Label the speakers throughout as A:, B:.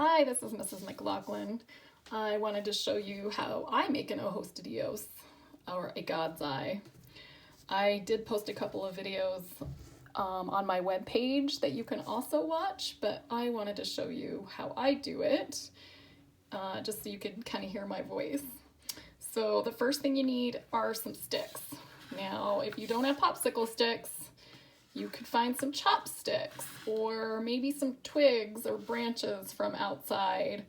A: Hi, this is Mrs. McLaughlin. I wanted to show you how I make an Ojos de Dios, or a God's Eye. I did post a couple of videos on my webpage that you can also watch, but I wanted to show you how I do it, just so you can kind of hear my voice. So the first thing you need are some sticks. Now, if you don't have popsicle sticks, you could find some chopsticks or maybe some twigs or branches from outside.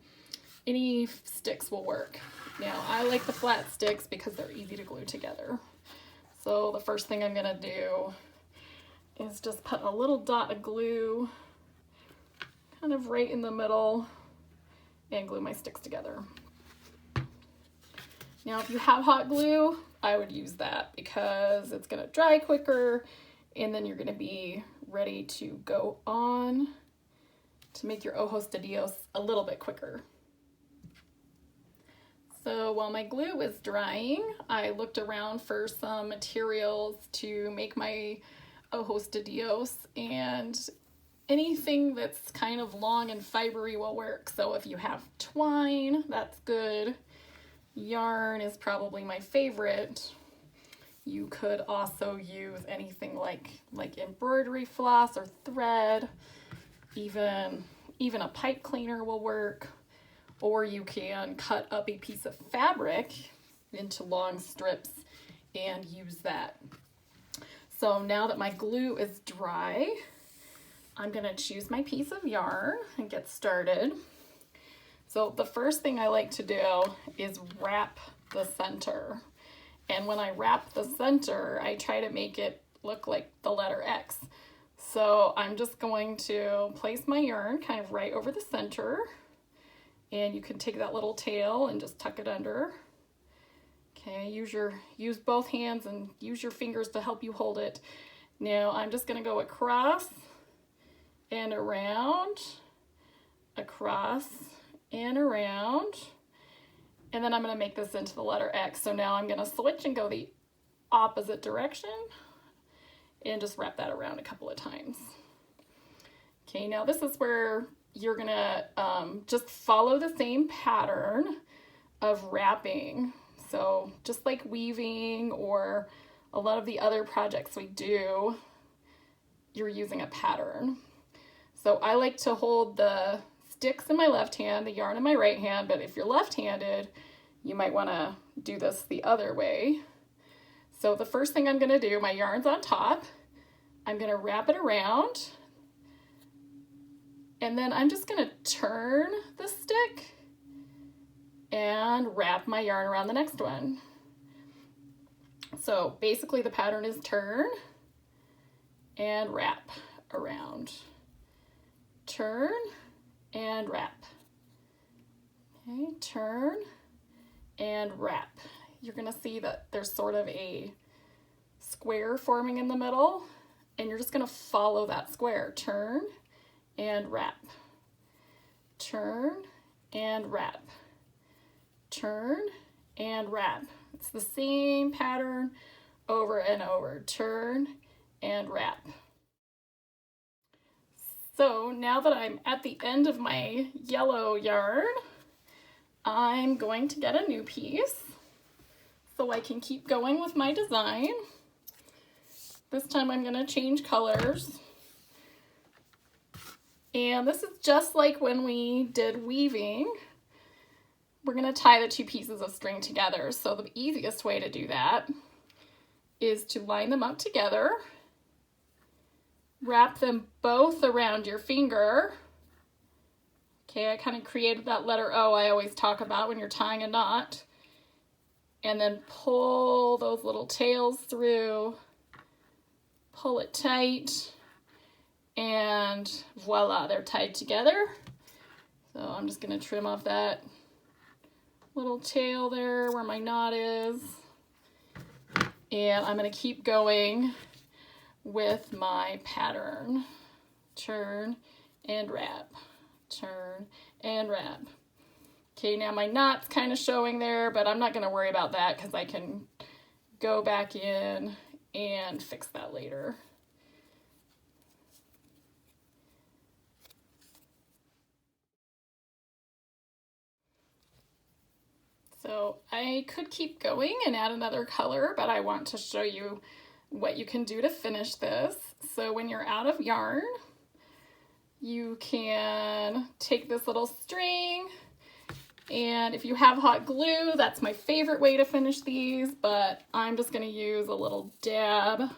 A: Any sticks will work. Now, I like the flat sticks because they're easy to glue together. So the first thing I'm gonna do is just put a little dot of glue kind of right in the middle and glue my sticks together. Now, if you have hot glue, I would use that because it's gonna dry quicker and then you're gonna be ready to go on to make your Ojos de Dios a little bit quicker. So while my glue is drying, I looked around for some materials to make my Ojos de Dios, and anything that's kind of long and fibery will work. So if you have twine, that's good. Yarn is probably my favorite. You could also use anything like embroidery floss or thread. Even a pipe cleaner will work. Or you can cut up a piece of fabric into long strips and use that. So now that my glue is dry, I'm gonna choose my piece of yarn and get started. So the first thing I like to do is wrap the center. And when I wrap the center, I try to make it look like the letter X. So I'm just going to place my yarn kind of right over the center. And you can take that little tail and just tuck it under. Okay, use both hands and use your fingers to help you hold it. Now I'm just gonna go across and around, across and around. And then I'm gonna make this into the letter X. So now I'm gonna switch and go the opposite direction and just wrap that around a couple of times. Okay, now this is where you're gonna just follow the same pattern of wrapping. So just like weaving or a lot of the other projects we do, you're using a pattern. So I like to hold the sticks in my left hand, the yarn in my right hand, but if you're left-handed, you might wanna do this the other way. So the first thing I'm gonna do, my yarn's on top, I'm gonna wrap it around, and then I'm just gonna turn the stick and wrap my yarn around the next one. So basically the pattern is turn and wrap around. Turn and wrap. Okay, turn and wrap. You're gonna see that there's sort of a square forming in the middle, and you're just gonna follow that square. Turn and wrap. Turn and wrap. Turn and wrap. It's the same pattern over and over. Turn and wrap. So now that I'm at the end of my yellow yarn, I'm going to get a new piece so I can keep going with my design. This time I'm going to change colors. And this is just like when we did weaving. We're going to tie the two pieces of string together. So the easiest way to do that is to line them up together. Wrap them both around your finger. Okay, I kind of created that letter O I always talk about when you're tying a knot. And then pull those little tails through, pull it tight, and voila, they're tied together. So I'm just gonna trim off that little tail there where my knot is. And I'm gonna keep going with my pattern. Turn and wrap, turn and wrap. Okay, now my knot's kind of showing there, but I'm not gonna worry about that because I can go back in and fix that later. So I could keep going and add another color, but I want to show you what you can do to finish this. So when you're out of yarn, you can take this little string, and if you have hot glue, that's my favorite way to finish these, but I'm just going to use a little dab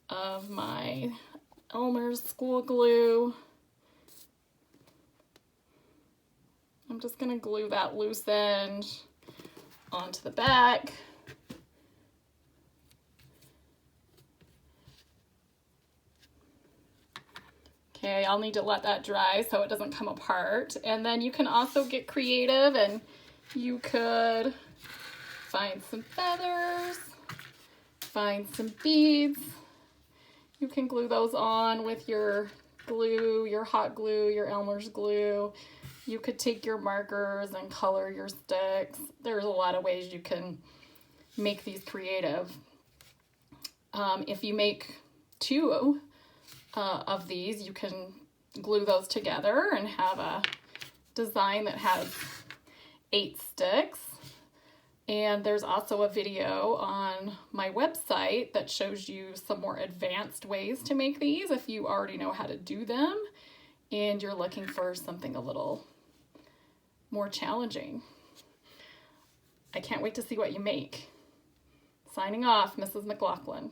A: of my Elmer's school glue. I'm just going to glue that loose end onto the back. Okay, I'll need to let that dry so it doesn't come apart. And then you can also get creative, and you could find some feathers, find some beads. You can glue those on with your glue, your hot glue, your Elmer's glue. You could take your markers and color your sticks. There's a lot of ways you can make these creative. If you make two of these, you can glue those together and have a design that has 8 sticks. And there's also a video on my website that shows you some more advanced ways to make these if you already know how to do them and you're looking for something a little more challenging. I can't wait to see what you make. Signing off, Mrs. McLaughlin.